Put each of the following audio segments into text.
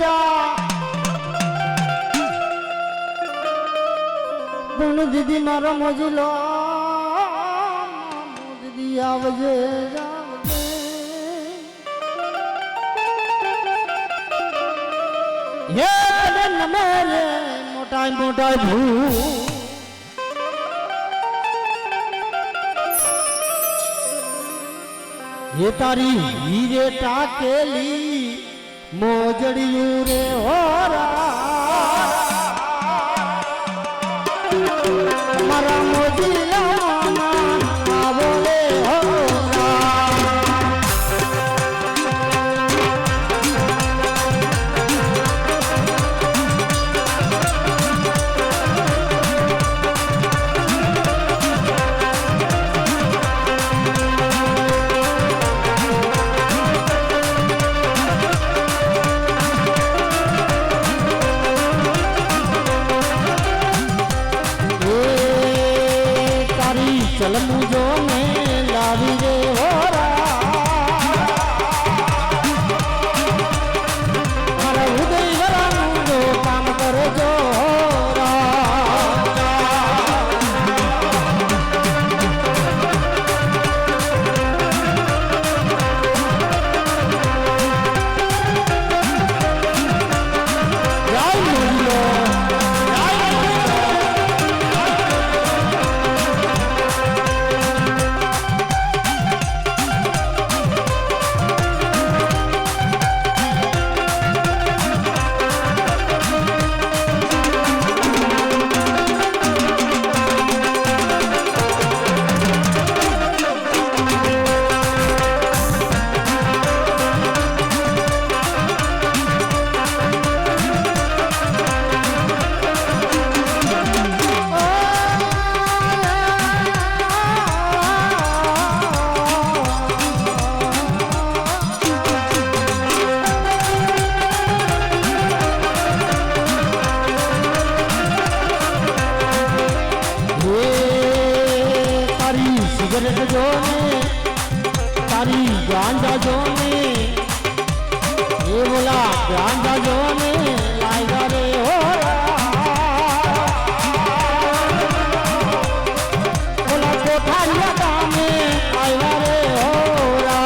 जा गुण दीदी मारो मोजिलो दीदी आवजे जावजे ये नमे रे मोटाई मोटाई भू ये तारी हीरे टाकेली मोजड़ियू रे होरा मारा मोजिला आवो रे होरा चल मुझो में लावी रे होरा मारा उदय वरा मुझो काम कर जो होरा जय मुझो सिगरेट जो ने तारी गांजा जो ने ये बोला गांजा जो ने लाएगा रे होरा बोला कोठारिया दामे आएगा रे होरा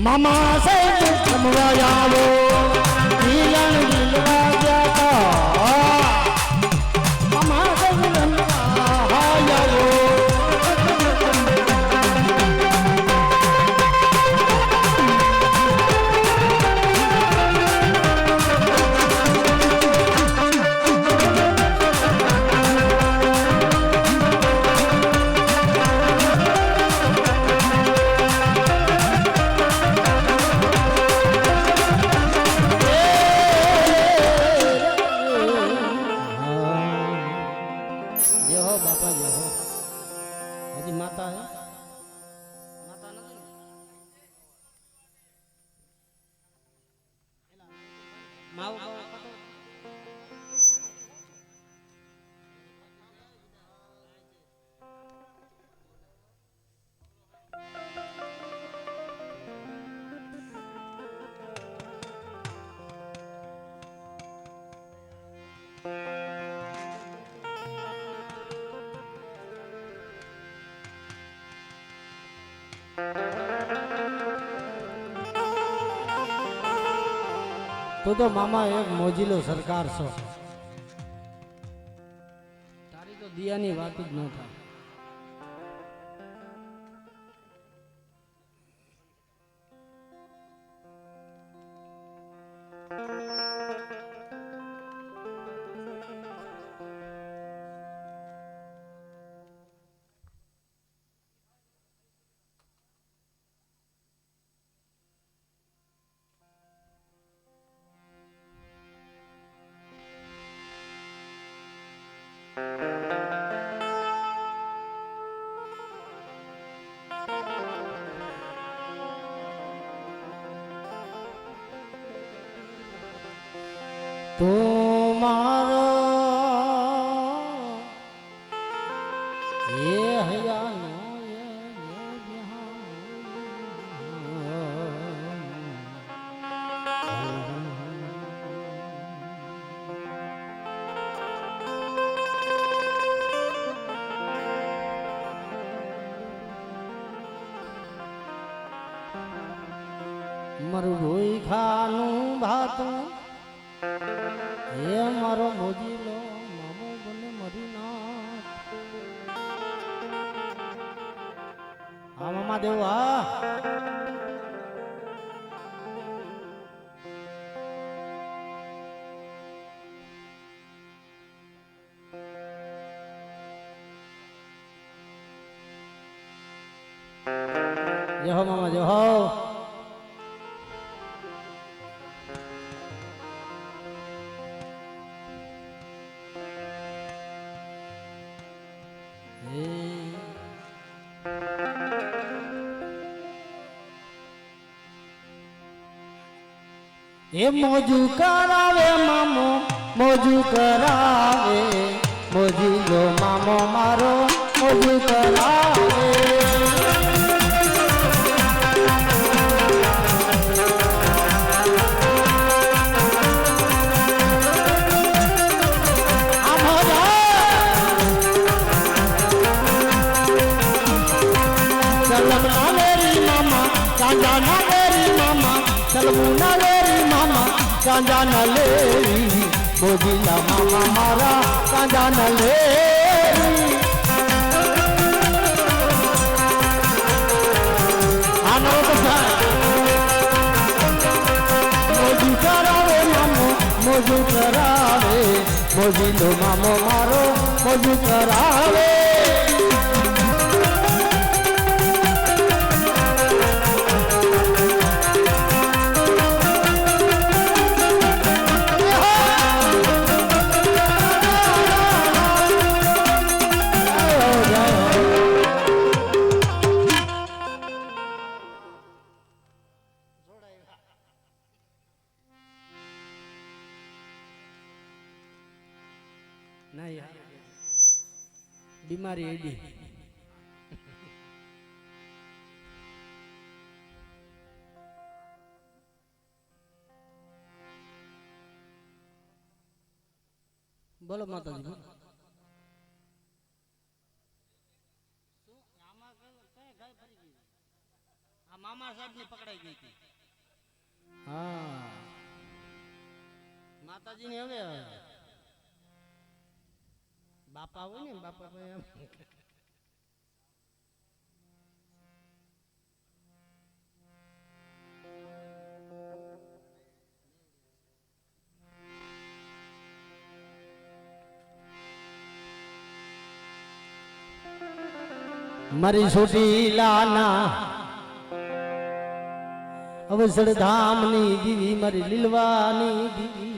मामा से समवा जावो नीलन नीलवा जाता मामा से समवा जावो माता है माता नहीं माव तो मामा एक मोजिलो सरकार छो દિયાની વાત જ ન થાય. तुम्हारो ये हयानो ये मरु भोई खानू भातू ये मारो मोजी लो मामो बने मरी ना आ मामा देवा जो हो मामा जो हो ये मोजू करावे मामो मोजू करावे मोजी लो मामो मारो मोजू करावे चलना मेरी मामा चांदा ना मेरी मामा चलना मेरी मामा चांदा न लेरी मोजीला मामा मारा चांदा न लेरी आनो मोजू करावे मामो मोजू करावे मोजीलो मामो मारो मोजू करावे नहीं यार बीमारी एडी बोलो माता जी मामा साहब ने पकड़ाई गई थी हाँ माता जी ने हवे बापा हो ने बापा मरी छोटी लाना अवसर धामनी दीवी मरी लीलवानी दीवी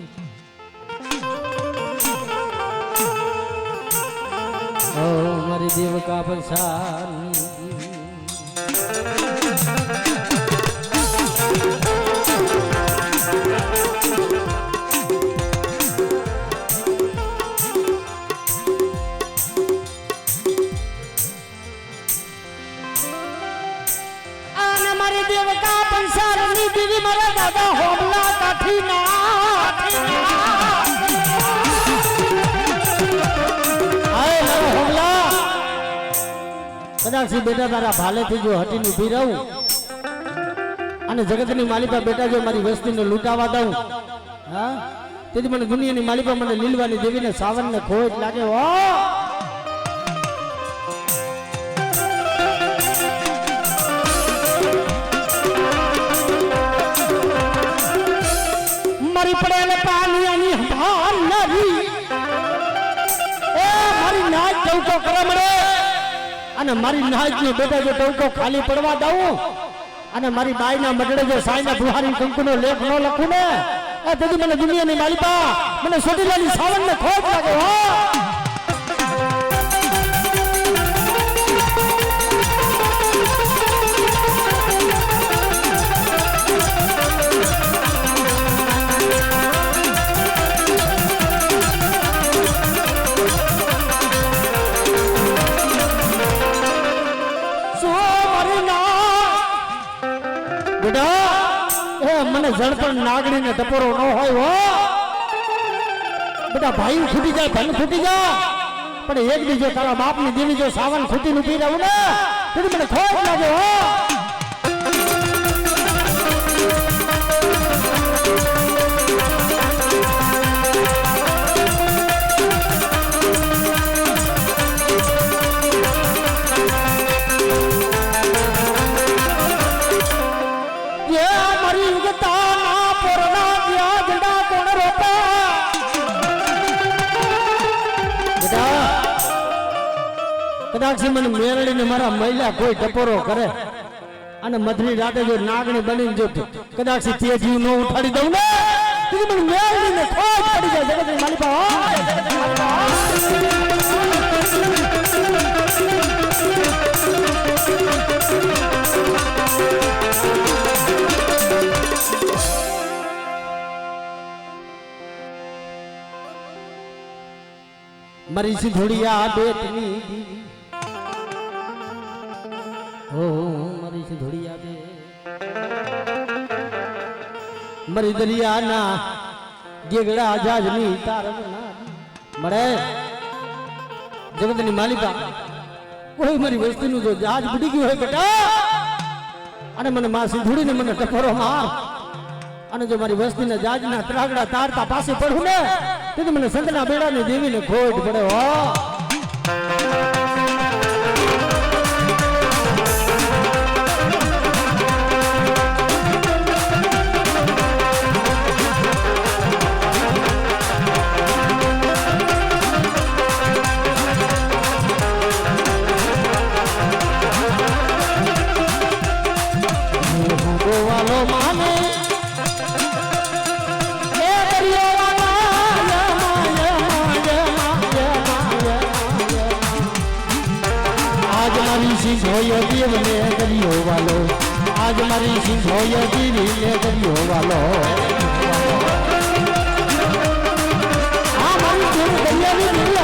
ओ मरी देव का बरसानी मरी देव का बरसानी दीवी मरा दादा होमला काठी ना कदाच बेटा तारा भाले थी जो हटी उभी रहूं जगतनी मालिका बेटा जो मारी वस्ती ने लूटावा दऊं हाँ तेजी मन दुनिया नी मालिका मन लीलवानी देवी ने सावन ने खोज लागे हो મારી પડેલ પાનિયાની હંભાર નરી એ મારી નાચ ટવકો કરે મળે અને મારી નાચ નો બેટા જો ટવકો ખાલી પડવા દઉં અને મારી બાઈના મડડે જો સાઈના બુહારી કંકુનો લેખ નો લખું ને એ તેથી મને દુનિયાની માલિકા મને સોટીલાની સાવનને ખોટ લાગે હો મને જળપણ નાગણી ને ટપોરો ન હોય હો બેટા ભાઈ ફૂટી જાય ધન ફૂટી જાય પણ એક દી જો તારા બાપ ની દેવી જો સાવન ફૂટી નું પી રહું ને તો મને ખોટ લાગે હો કદાચ મને મેરડીને મારા મહિલા કોઈ ટપોરો કરે અને મધરી રાતે જો નાગણી બનીને જો કદાચ તે જીવ ન ઉઠાડી દઉં ને તો મને મેરડીને ખોટ પડી જાય જગતની માલિકા મારી સિંધોડિયા બેટની દીવી ઓ મારી સિંધોડિયા બે મારી દરિયાના ગેગડા જાજની તારવના મળે જગતની માલિકા કોઈ મારી વસ્તીનું જો જહાજ બુડી ગયું હોય બેટા અને મને માં સિંધોડીને મને ટકોરો માર અને જો મારી વસ્તીના જહાજના ત્રાગડા તારતા પાસે પડું ને તો મને સંતના બેડાની દેવીને ખોટ પડે હો સિંહોય દેવને દરિયો વાલો આજ મારી સિંહોય દેવીને દરિયો વાલો આ મારી દેવી દરિયાની દેવી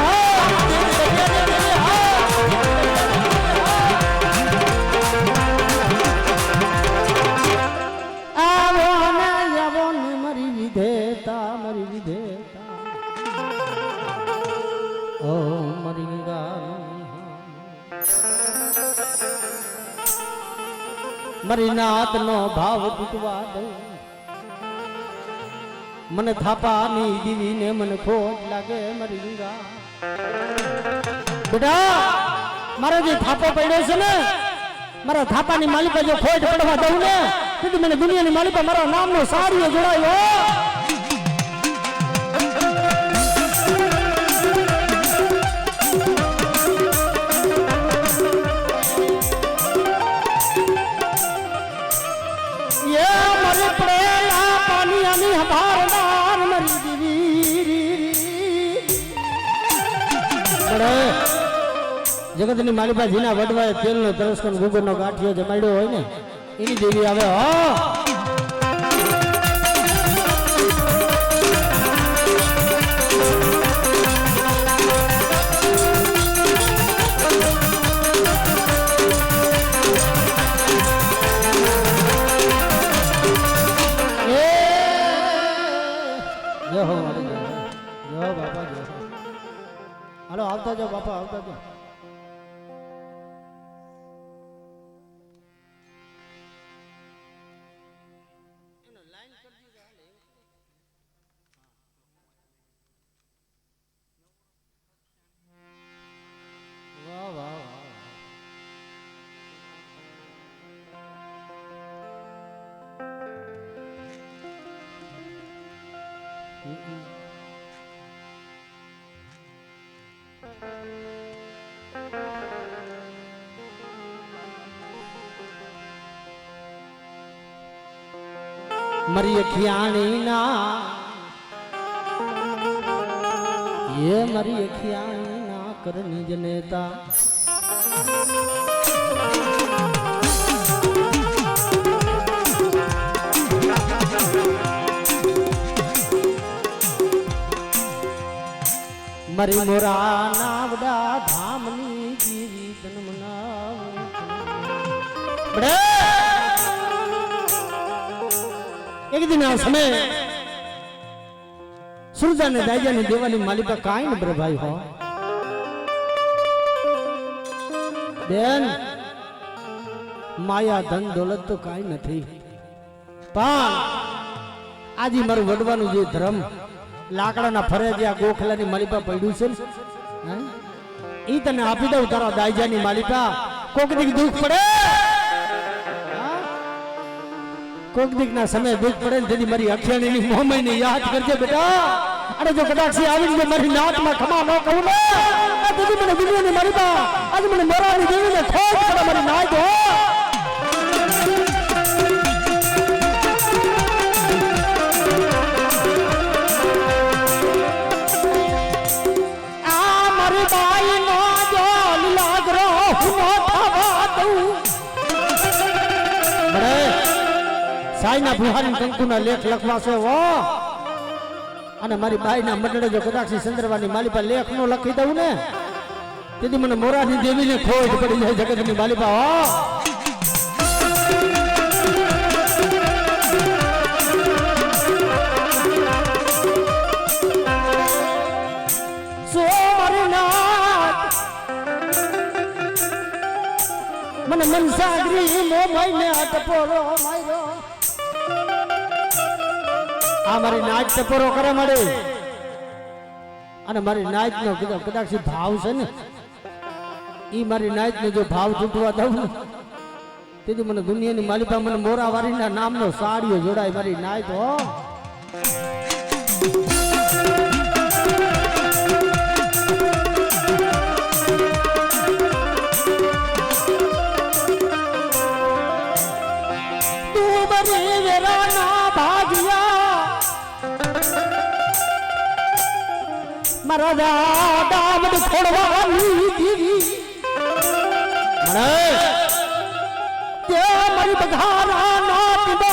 આવો ને મારી વિધેતા ઓ મારી ગંગા મારી નાત નો ભાવ તૂટવા દઉં મને થાપાની દીવીને મને ખોટ લાગે મારી ગંગા બેટા મારો જે થાપો પડ્યો છે ને મારા થાપાની માલિકા જો ખોટ પડવા દઉં ને તો મને દુનિયાની માલિકા મારા નામનો સારીઓ જોડાયો જગતની માલિકા જીના વડવાએ તેલનો તરસ્કન ગુગરનો ગાંઠિયો જમાડ્યો હોય ને એની દેવી આવે હો હાલો આવતા જાઓ બાપા આવતા જાઓ मरी अखियाणी ना ये मरी अखियाणी ना करनी जनेता मरी मोरा नावड़ा धामनी जीवी जन्मना बड़े एक दिन आ समय सुरजा ने दाइजा ने देवानी मालिका काई न बर भाई हो बेन माया धन दौलत तो काई नहीं पण आजी मारू वडवानु जे धर्म लाकड़ा फरेजिया गोखला मालिका पड़ू से तने आपी दऊ तारा दाइजा मालिका कोक दिख दुख पड़े कोक दिख ना समय दुख पड़े तेरी मारी अखियाणी मोहमय ने याद करजे बेटा अरे जो कदाच से आवी जो मारी नात में खमा न कहू ने तेरी मने दुनिया ने मालिका आज मने मोरा नी देवी ने खोज कर मारी नात हो साईना बुहारी कंकुना लेख लखवा से वो अने मारी बाई ना मंडळे जो कदाच संदर्भानी मालिका लेख नो लखी दऊ ने तेदी मने मोरानी देवी ने खोज पड़ी जाए जगतनी मालिका हो मन मन सागरी मोमय ने अटपोरो मायरो आ मारी नाच टपोरो करे मळे अने मारी नाच नो कदाच भाव छे ने ई मारी नाच ने जो भाव तूटवा दऊ ने तेदी मने दुनिया नी मालिका मने मोरावारी ना नाम नो साड़ियो जोड़ाय मारी नाच हो मारा दावड़ खोड़वानी दीवी मरे ते मरी बघारा नात दो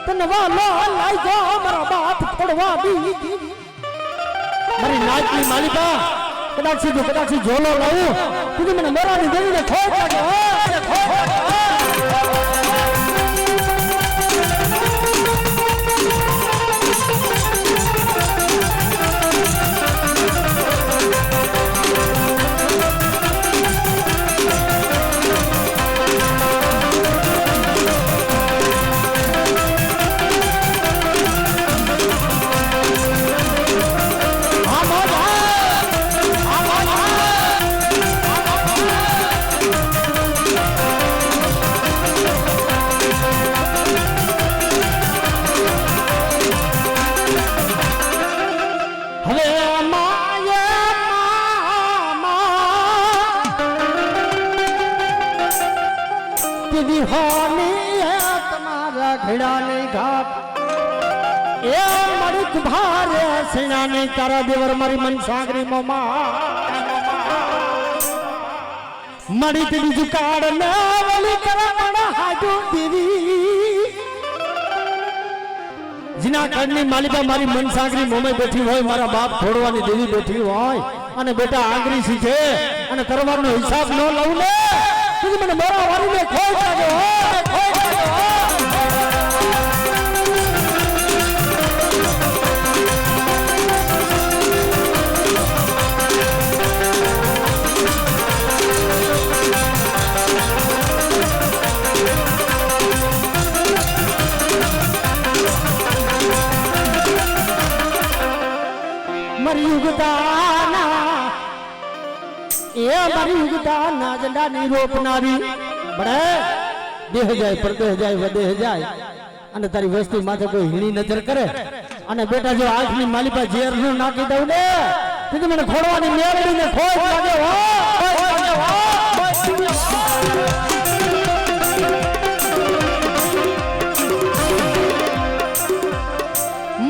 तनवाला लाई जा मारा बात खोड़वा दी मरी नाच की मालिका कदाच झोलो लाऊ तुझे मैंने मोरा नहीं देवी ने खोज लगे तुम्हारा घड़ा नहीं घाट ए मड़क भारे सेना नहीं तारा देवर मरी मन सागरी मोमा मड़ी तेरी जुकाड़ ना वाली करा बड़ा हाजू देवी जिना करनी मालिका मारी मन सागरी मोमे बैठी होय मारा बाप छोड़वानी देवी बैठी होय अने बेटा आंगरी सी छे अने तरवारनो हिसाब न लऊ ने तुझे मैंने मोरा वाली में खोज लागे हो मरियुगदाना ए मरियुगदाना जंडा नी रोपनारी बड़े देह जाए परदेह जाए वदेह जाए अने तारी वस्ती माथे कोई हीणी नजर करे अने बेटा जो आंख नी मालिका जेर नु नाखी दऊ ने तुझे मने खोड़वानी मेलडी ने खोज लागे हो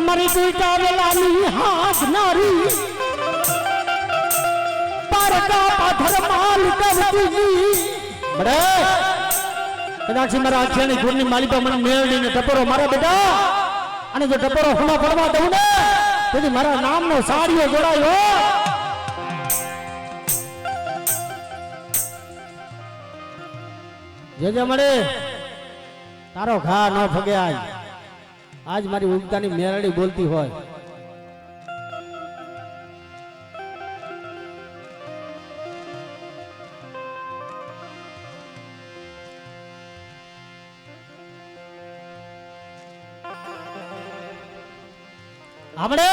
મારી ટૂટા વેલાની હાથ નારી પારકા પાથર માલ કવતી બડે કદાચ મારા આખ્યાની ગુરની માલિકા મને મેળવીને ટપરો મારા બેટા અને જો ટપરો હુણા પડવા દઉં ને તેથી મારા નામનો સાડીઓ જોડાયો જે મળે તારો ઘા ન ફગે આજ મારી ઉગતાની મેરડી બોલતી હોય આપણે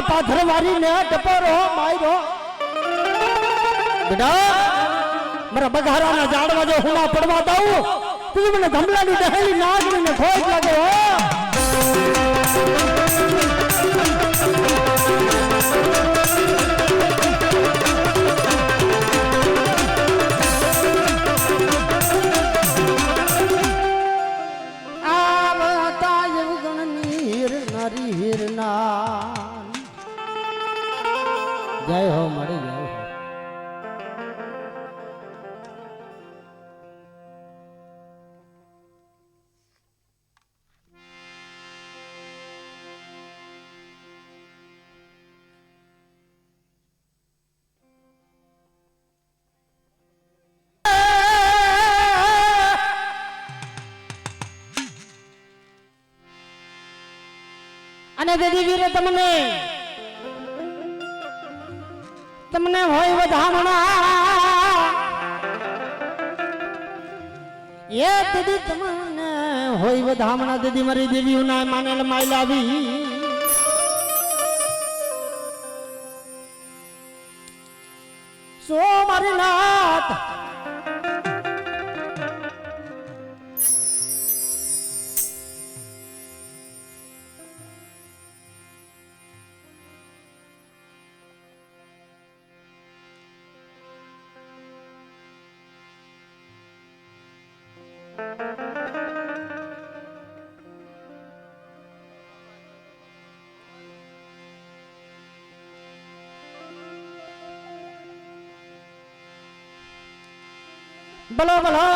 પાથરવારી ને ટપરો માર્યો બેટા મારા બગારાના ઝાડવા જો હુણા પડવા દઉં તું મને ધમલાની દહેલી નાગરીને ખોજ લાગે હો આવતા યુગણની હીર નરી હીરના જય હો મળી જય હો અને દેદી વીરે તમને હોય વધામણા એ દીદી તમને હોય વધામણા દીદી મારી દેવી ના માનેલ માઈ લાવી સો મારી નાથ ભલો ભલો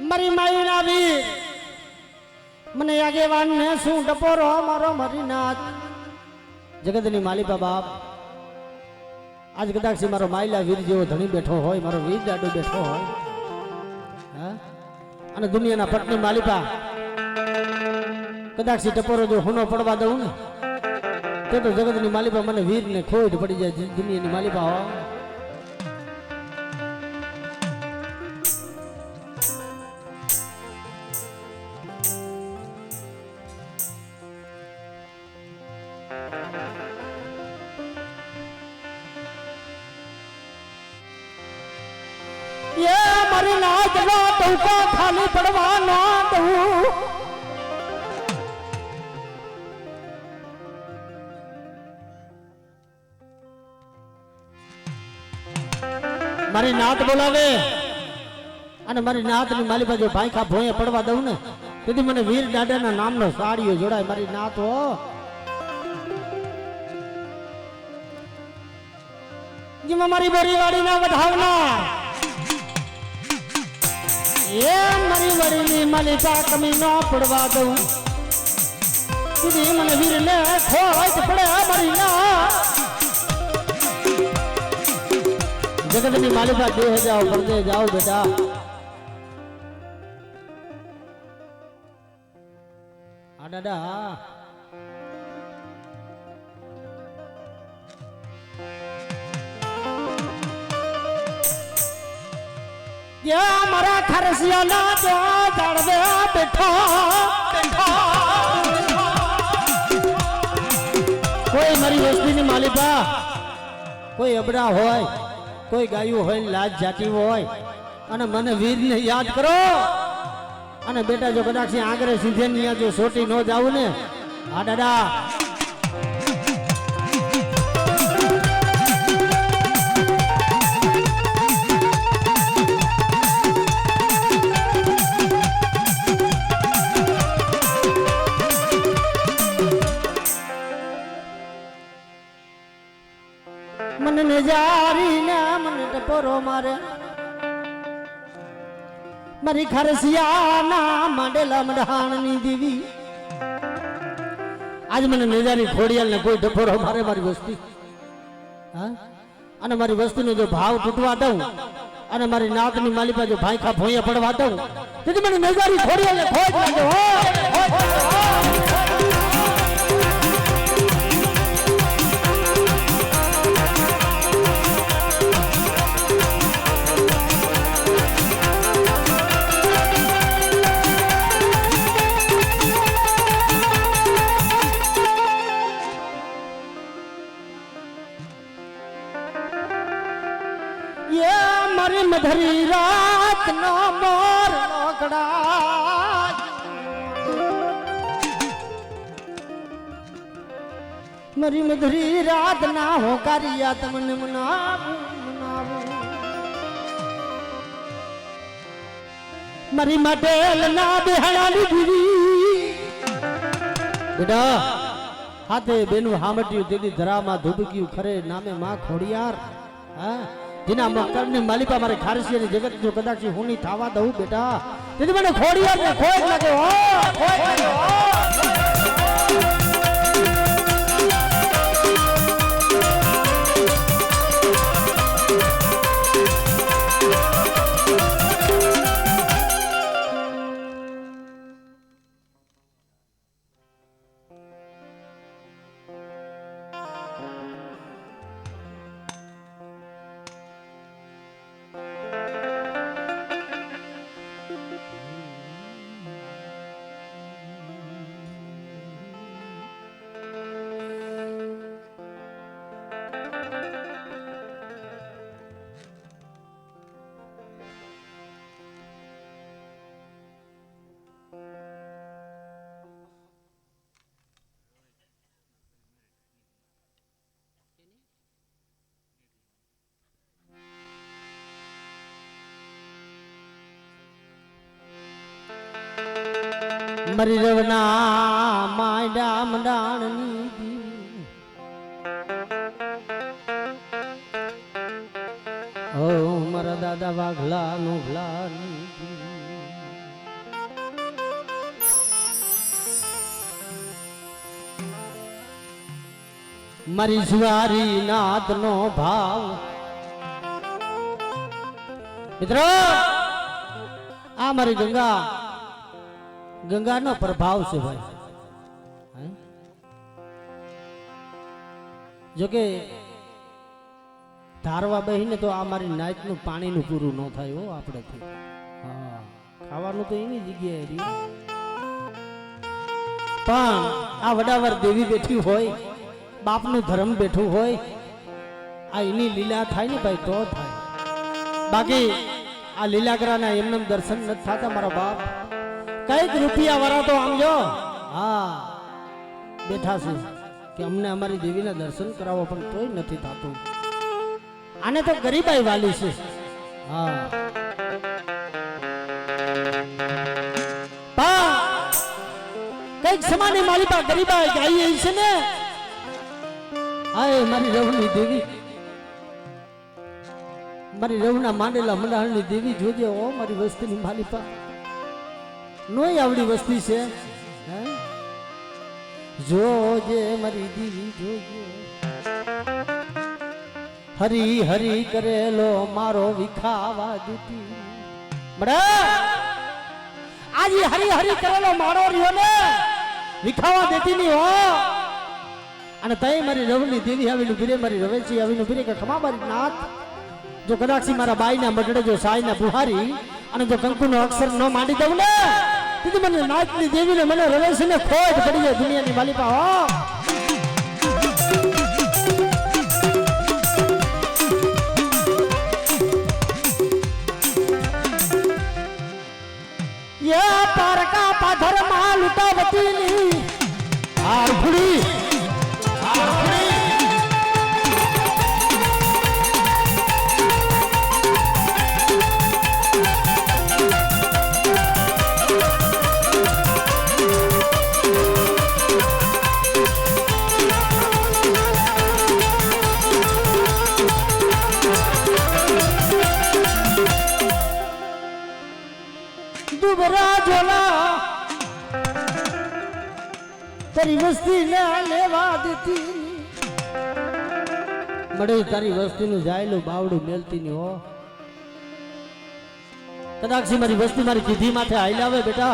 મારી માઈ ના વીર મને આગેવાન ને શું ટપોરો મારો મારી નાથ જગતની માલિકા બાપ આજ કદાચ મારો માયલા વીર જેવો ધણી બેઠો હોય મારો વીર જાડો બેઠો હોય હા અને દુનિયાના પટની માલિકા કદાચ ટપોરો જો હુનો પડવા દઉં ને તે તો જગતની માલિકા મને વીર ને ખોટ પડી જાય દુનિયાની માલિકા હોય ये मरी नाच तो खाली पड़वा ना दू મારી નાત બોલાવે અને મારી નાત ની માલી બાજુ ભાઈખા ભોંયે પડવા દઉં ને તેથી મને વીર દાદાના નામનો સાડીઓ જોડાય મારી નાત હો જેમાં મારી બોરીવાડીના વધાવના એ મારી વડીની માલિકા કમી ન પડવા દઉં સુધી મને વીરને ખોવાય તો પડે મારી ના જગતની માલિકા દેહ જાઓ પરદે જાઓ બેટા આ દાદા મારા ખરસિયાના જો જાડવે બેઠા કોઈ મારી વસ્તીની માલિકા કોઈ અબડા હોય કોઈ ગાયું હોય લાજ જાતી હોય અને મને વીરને યાદ કરો અને બેટા જો કદાચ આગળ સીધે જો સોટી ન જાવું ને હા દાદા મને નજારી ને મને ટપોરો મારે મારી ખરસિયાના માંડેલા મઢાણની દેવી આજ મને નજારી ખોડિયાલ ને કોઈ ટપોરો મારે મારી વસ્તી હા અને મારી વસ્તીનો જો ભાવ તૂટવા દઉં અને મારી નાકની માલિપા જો ભાઈખા ભોંયા પડવા દઉં તેથી મને નજારી ખોડિયાલ ને ખોજ લાગે હો મધરી રાત નો મોર લોકડા મારી મધરી રાત ના હોકારિયા તમને મનાવું મારી મટેલ ના બેહણાની દીવી બેટા હાથે બેનું હામટ્યું તેની ધરામાં ધુબક્યું ખરે નામે માં ખોડિયાર હા જેના મકરની માલિકા મારે ખારસિયાની જગત જો કદાચ હુની થાવા દઉં બેટા તેથી મને ખોડિયાર ને ખોજ લાગે હો ખોજ લાગે હો મરી રવના માંડા મંડાણની ઓ મારા દાદા વાઘલા નો ભલાની મારી જુવારી નાદ નો ભાવ મિત્રો આ મારી ગંગાનો પ્રભાવ છે ભાઈ જોકે ધારવા બહીને તો આ મારી નાઈટનું પાણીનું પૂરું ન થાય હો આપણેથી હા ખાવાનું તો એની જગ્યાએ રહ્યું પણ આ વડાવર દેવી બેઠી હોય બાપનું ધર્મ બેઠું હોય આ એની લીલા થાય ને ભાઈ તો થાય બાકી આ લીલાગરાના એમને દર્શન નથી થતા મારા બાપ કઈક રૂપિયા વાળા તો આમ જો હા બેઠા છે કે અમને અમારી દેવીના દર્શન કરાવો પણ તોય નથી થતું આને તો ગરીબાઈ વાલી છે હા કઈક સમાની માલિકા ગરીબાઈ ગાઈ છે ને આય મારી રવની દેવી મારી રવના માંડેલા મંડાણની દેવી જોજે ઓ મારી વસ્તીની માલિકા નોય આવડી વસ્તી છે જોજે મારી દેવી જોજે હરી હરી કરેલો મારો વિખાવા દીધી બડા આજે હરી હરી કરેલો મારો રહ્યો ને વિખાવા દેતી ની હો અને તઈ મારી રવની દેવી આવીને ભીરે મારી રવેચી આવીને ભીરે કે ખમા મારી નાથ જો કદાચી મારા બાઈના મઢડે જો સાઈના બુહારી અને જો કંકુનો અક્ષર ન માંડી દઉં ને તેથી મને નાથની દેવીને મને રવેશીને ખોટ પડી જાય દુનિયાની માલિકા હો યા પારકા પાથર માં લૂટાવતીની આરફડી दुबरा जोला तेरी वस्ती ने लेवा देती बड़े तारी वस्ती नु जायलो बावड़ू मेलती नहीं हो कदाक्षी मारी वस्ती मारी कीधी माथे आइला आवे बेटा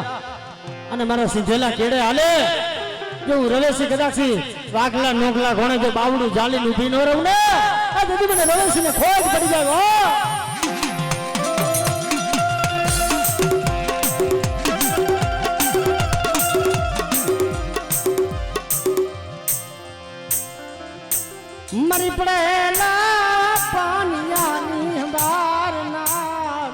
अने मारा सिंधेला केड़े हाले जो रवेसी कदाक्षी वाकला नोकला घोणे जो बावड़ू जाली नु उभी न रहू ने आ दीदी मने रवेसी ने खोज पड़ी जाय हो मरी पड़ेला पानियानी हमार नार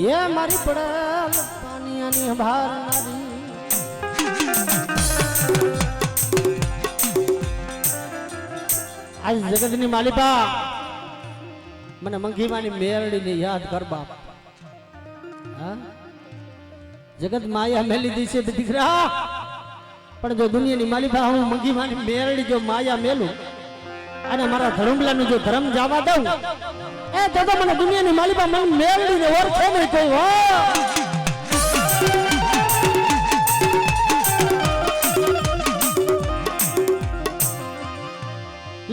ये मरी पड़ेल पानियानी हमार नारी आज जगतनी मालिपा मने मंगी मानी मेरड़ी ने याद कर बाप हाँ जगत माया मेली दिशे दिख रहा पण जो दुनिया नी मालिपा हूँ मंगी मानी मेरड़ी जो माया मेलू अने मारा धर्मला नु जो धर्म जावा दऊ ए तो मने दुनिया नी मालिपा मन मेरड़ी ने और छे नहीं कोई हो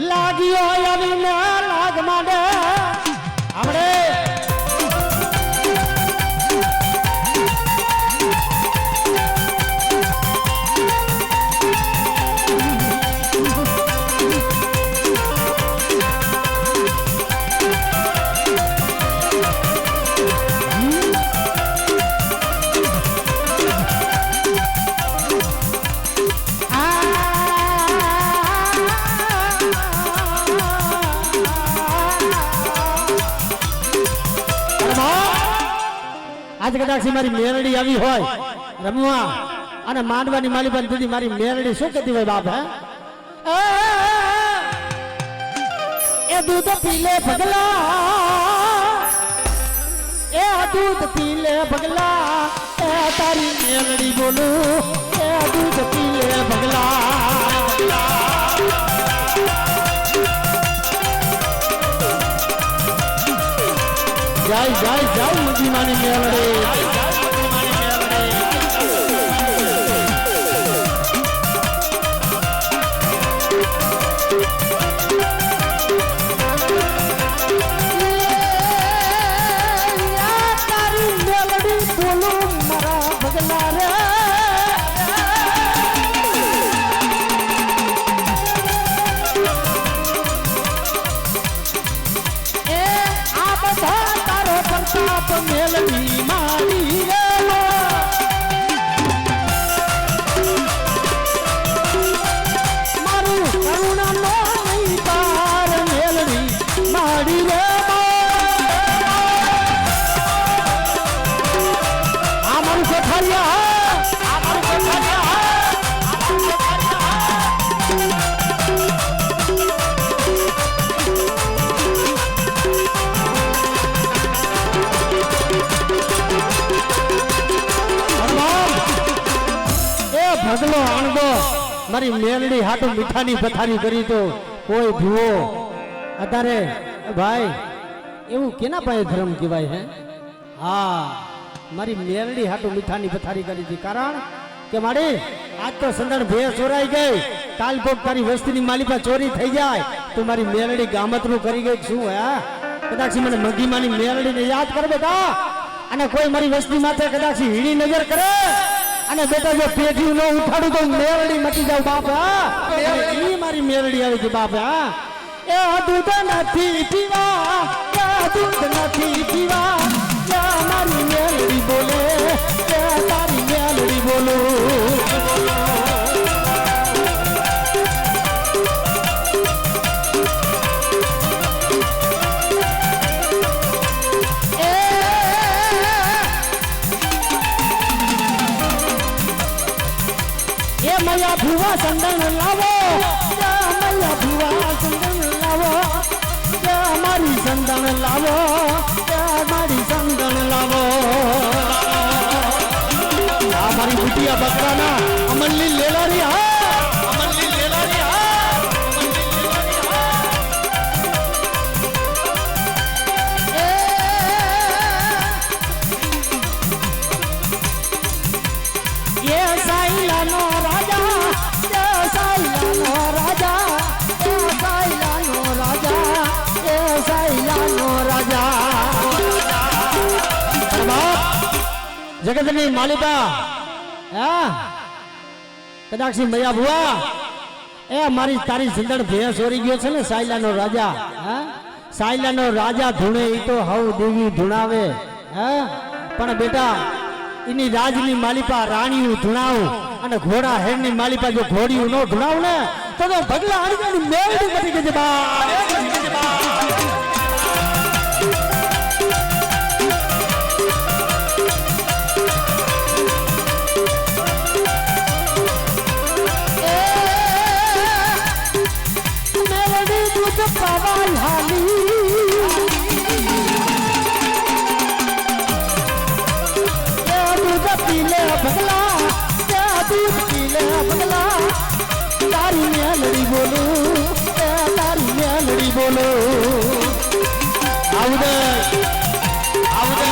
लागियो अभी ना लाग माडे हमरे आज कदाची मारी मेरड़ी आई होय रमवा अने मांडवानी मालीबान दीदी मारी मेरड़ी शू कहती होय बाप है ए दूध पीले भगला ए दूध पीले भगला ए तारी मेरड़ी बोलू ए दूध पीले भगला जाय जाय जाय मुझी मानी मेलड़े तारी मेलड़ी बोलो मरा भगला रे प्रताप मेलड़ी मारी गेलो मारू करुणा नो नहीं तार मेलड़ी मारी गेलो आमर से खरिया भगलो आणदो मारी मेलड़ी हाटो मीठानी पथारी करी तो कोई भूओ अतारे भाई एवं केना पाए धर्म कहवाय है हाँ मारी मेलड़ी हाटो मीठानी पथारी करी थी कारण के माड़ी आज तो संदन भेस चोराई गई काल पोक तारी वस्ती नी मालिपा चोरी थई जाए तो मारी मेलड़ी गामतरू करी गई छू है कदाची मने मंगी मानी मेलड़ी ने याद कर बेटा अने कोई मारी वस्ती माथे कदाची हीणी नजर करे अने बेटा जो पेटी नो उठाडू तो मेरड़ी मटी जाऊ बापा ई मारी मेरड़ी आवी थी बापा ए दूध नथी पीवा या दूध नथी पीवा या मारी मेरड़ी बोले या तारी मेरड़ी बोलो ए મૈયા ભુવા સંદન લાવો મૈયા ભુવા સંદન લાવો મારી સંદન લાવો મારી સંદન લાવો આ મારી બુટિયા બકરાના અમનલી લેલારી હા અમનલી લેલારી હા જગતની માલિકા હા કદાક્ષી મૈયા ભુવા એ મારી તારી સુંદર ભેંસ ઓરી ગયો છે ને સાયલાનો રાજા હા સાયલાનો રાજા ધૂણે ઈ તો હવ દેવી ધૂણાવે હા પણ બેટા એની રાજની માલિકા રાણીયું ધૂણાવું અને ઘોડા હેડની માલિકા જો ઘોડીયું નો ધૂણાવું ને તો ભગલા આની મેળડી બની ગઈ છે બા તારી મેલડી બોલો તારી મેલડી બોલો આવડે આવડે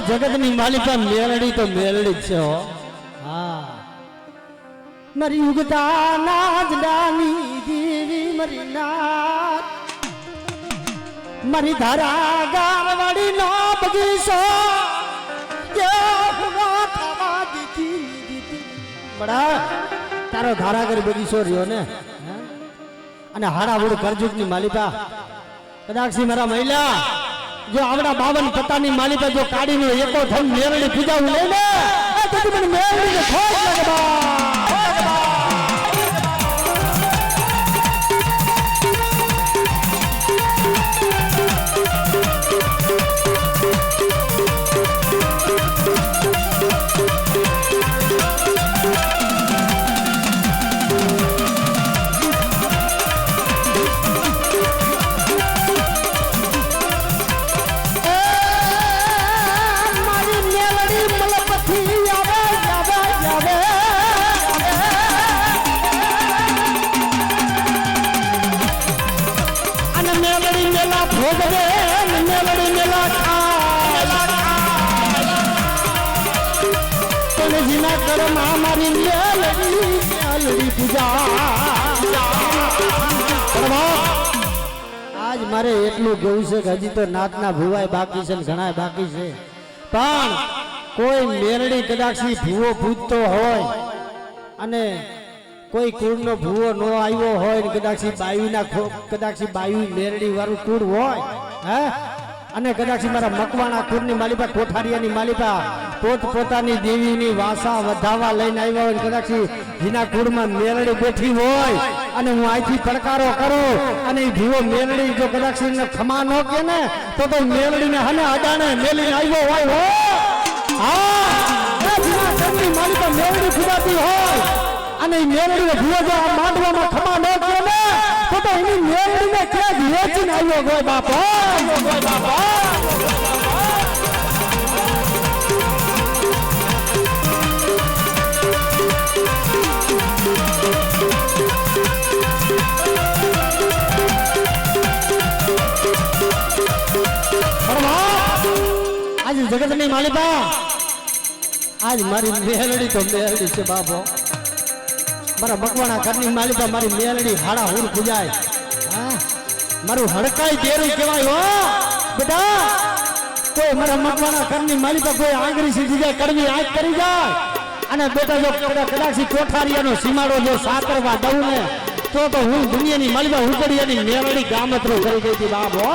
જગતની માલિકા મેલડી તો મેલડી જ છે હો હા મારી ઉગતા નાજડાની દેવી મારી નાથ મારી ધારા ગારવાડી નો બગીચો બડા તારો ધારાગર બગીચો રહ્યો ને અને હાડાવડ કરજુકની માલિકા કદાક્ષી મારા મહિલા જો આવડા 52 પત્તાની માલિકા જો કાઢીને એકો થઈને મેરડી પૂજાવું લે ને તો મને મેરડી ને ખોટ લાગે બા આજ મારે એટલું કેવું છે કે હજી તો નાતના ભુવાય બાકી છે ઘણા બાકી છે પણ કોઈ મેરડી કદાક્ષી ભૂવો પૂજતો હોય અને કોઈ કુળનો ભૂવો નો આવ્યો હોય ને કદાક્ષી બાયુ મેરડી વાળું કુળ હોય હે અને કદાક્ષી મારા મકવાણા કુળની માલિકા કોઠારિયાની માલિકા પોતાની દેવીની વાસા વધાવા લઈને આવ્યા હોય કદાક્ષી જેના કુળમાં મેલડી બેઠી હોય અને હું અહીંથી પડકારો કરું અને એ ભીવો મેલડી જો કદાક્ષી ખમા ન કે ને તો મેલડીને હને અડાણે મેલીને આવ્યો હોય હા જેના માલિકા મેલડી ફુદાતી હોય અને એ મેલડીને ભીવો જો આ માંડવામાં ખમા ન કે ને તો એની મેલડીને ક્યાં વેચીને આવ્યો હોય બાપા आज जगत नहीं मालिका आज मारी मेलड़ी तो मेलड़ी से बापो मारा मकवाना घरनी मालिका मारी मेलड़ी हाड़ा हुर पूजाय हां मारू हड़काई देरू केवाय हो बेटा कोई मारा मकवाना घरनी मालिका कोई आंगरी सीधी जाए कड़वी आंख करी जाए અને બેટા જો કદાચ કોઠારિયાનો સીમાડો જો સાકરવા દઉં ને તો હું દુનિયાની માલિકા ઉકડિયાની મેળડી ગામતરો કરી ગઈ હતી બાપ હો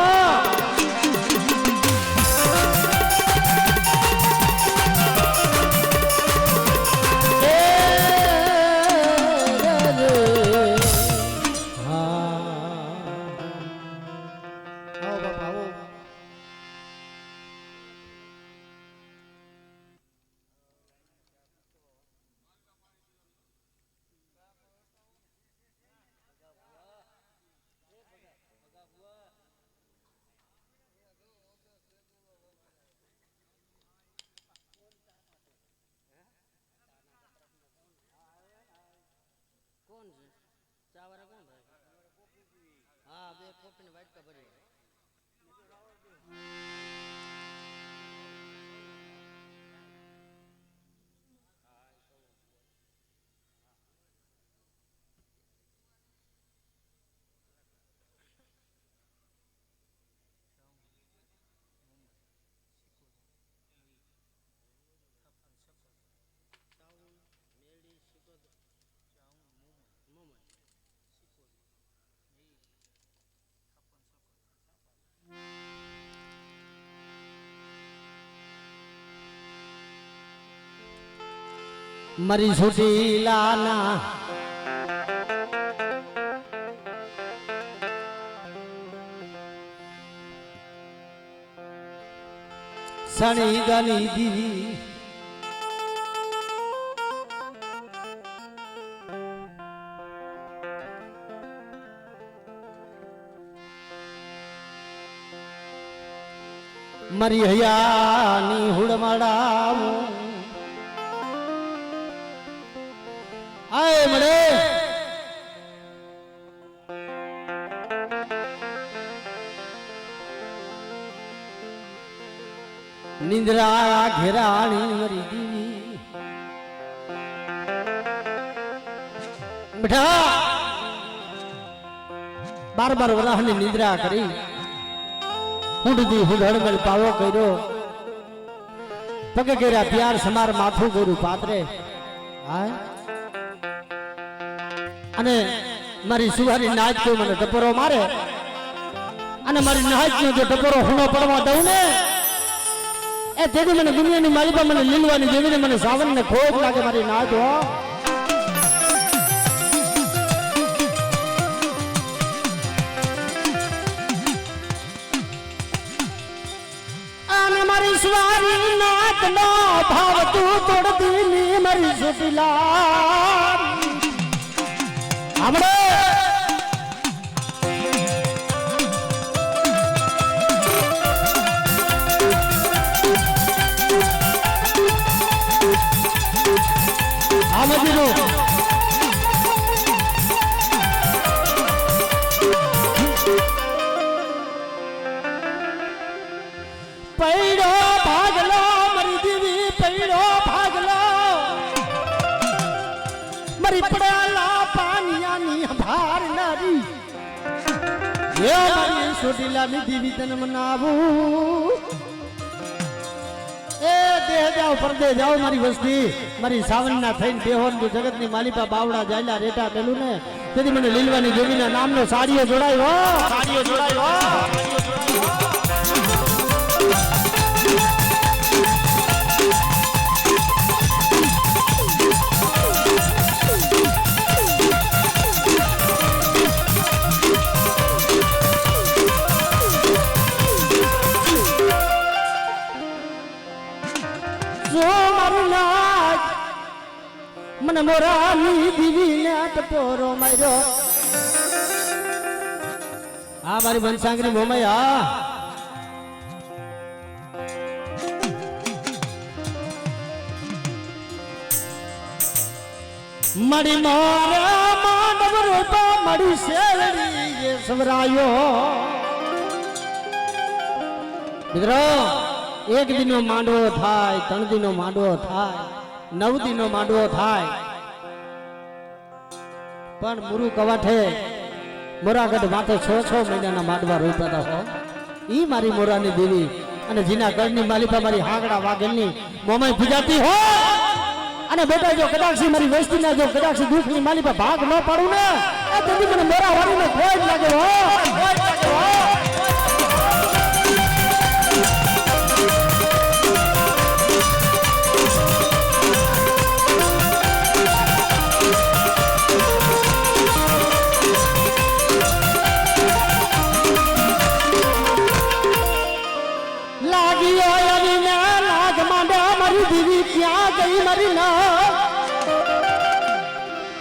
हाँ बे कॉपी ने वाइट का भरी मरी छुटी लाना सनी गनी दीवी मरी हयानी हुड़मड़ाऊ आए मरे निंद्रा घेराणी मरी दीवी बेटा बार बार वराहनी निंद्रा करी हुडदी हुडहड़ पावो कर्यो पगे केरा प्यार समार माथू गोरु पात्रे आए અને મારી સુવારી નાચ તો મને ટપરો મારે અને મારી નાચ નો જો ટપરો હુણો પડવા દઉં ને એ તેથી મને દુનિયાની માલિકા મને લીલવાની જેવીને મને સાવન ને ખોટ લાગે મારી નાચ હો અને મારી સુવારી નાચ નો ભાવ તું તોડતી ની મારી સુટીલા हमरे आमदिनो पैड़ो भागलो मरी दीवी पैड़ो भागलो मरी पड़ाला भार नारी ये मारी सोटीला नी दीवी तन मनावू ए दे जाओ परदे जाओ मारी वस्ती मारी सावन ना थईन बेहोन जो जगत नी मालिका बावड़ा जायला रेटा मेलू ने तेदी मने लीलवानी देवीना नामनो साड़ीओ जोड़ायो मन मोरानी दीवी ने टपोरो मारो हाँ मारी बनसांगरी मोमया मड़ी मोरा मानव रूपा मड़ी शेरड़ी ये सवरायो मित्रों एक दिनो मांडवो थाय 3 दिनो मांडवो थाय 9 दिनो मांडवो थाय पण मुरु कवाठे मोरागढ़ माथे 6 महीना मांडवा रोपाता हो ई मारी मोरानी देवी अने जीना गढ़नी मालिका मारी हागड़ा वागलनी मोमाई पूजाती हो અને બેટા જો કદાચ મારી વસ્તીના જો કદાચ દુઃખની માલી પર ભાગ ન પાડું ને એ તેથી મને મોરા વાળીનો કોઈ જ લાગે હો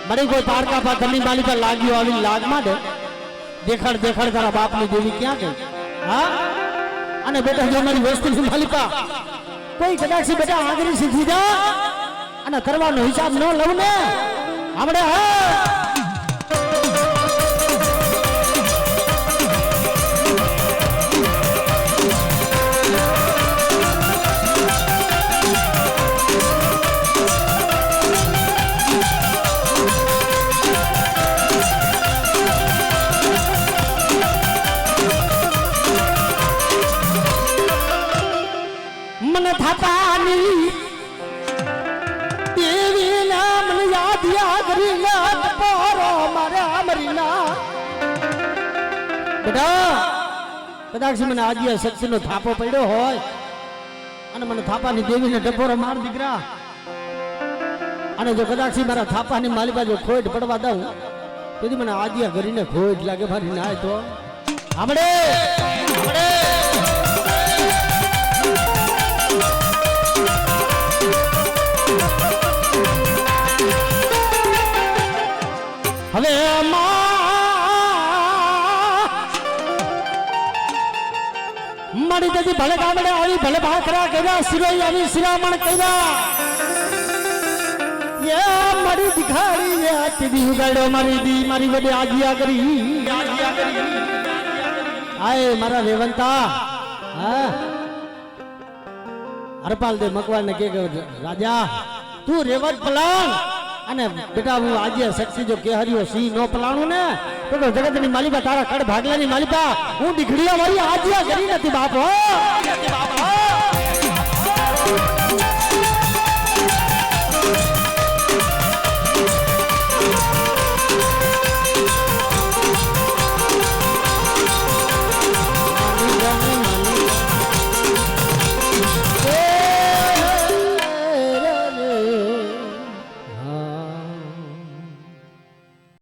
મારી કોઈ પારકા પા ઘરની માલી પર લાગ્યો આવી લાગ માંડે દેખાડ દેખાડ તારા બાપની દેવી ક્યાં ગઈ હા અને બેટા જો મારી વસ્તુની માલી પા કોઈ કદાચ બેટા આંગળી શીખી જા અને કરવાનો હિસાબ ન લઉં ને આપણે હા થાપાની દેવી નામ યાદ યાદ રીના પોરો મારા મરીના બેટા કદાચ મને આજે શક્તિનો થાપો પડ્યો હોય અને મને થાપાની દેવીને ડબોરો માર દીકરા અને જો કદાચ મારા થાપાની માલિકા જો ખોટ પડવા દઉં તેથી મને આજે ઘરીને ખોટ લાગે મારી ના તો આપણે હવે મારી જતી ભલે ગામડે આવી ભલે ભાખરા કર્યા સિરોઈ આવી શિરામણ કર્યા એ મારી દિખાડી એ ટીવી ઉગાડ્યો મારી દી મારી વડે આજિયા કરી આય મારા રેવંતા હા હરપાલ દે મકવાણ ને કે રાજા તું રેવત પલાણ અને બેટા હું આજે શક્તિ જો કેહરીઓ સી નો પલાણું ને તો જગતની માલિકા તારા કડ ભાગલાની માલિકા હું દીકરીઓ મારી આજિયા કરી નથી બાપ હો